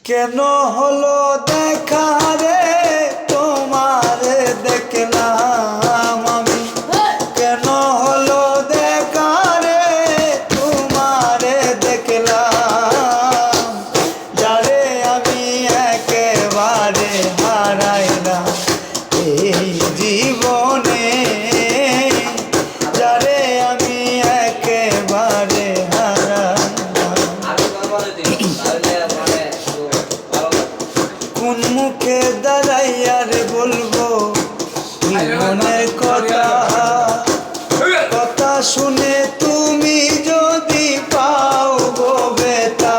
কেন হলো দেখা রে তোমারে দেখলাম আমি, কেন হলো দেখা রে তোমারে দেখলাম, যারে আমি একেবারে হারাইলাম এই জীবনে, যারে আমি একেবারে কোন মুখে দাঁড়াইয়া রে বলবো মনের কথা, কথা শুনে তুমি যদি পাও গো বেতা,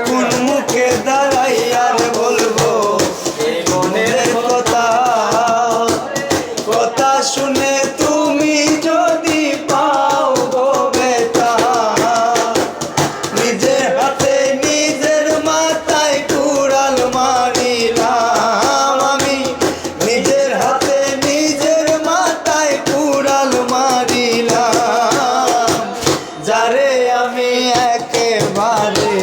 কোন মুখে দাঁড়াইয়া রে বলবো মনের কথা, কথা শুনে তুমি যদি পাও গো বেতা, নিজের হাতে নিজের মাথায় কুড়াল মারিলাম আমি, নিজের হাতে নিজের মাথায় কুড়াল মারিলাম, যারে আমি একেবারে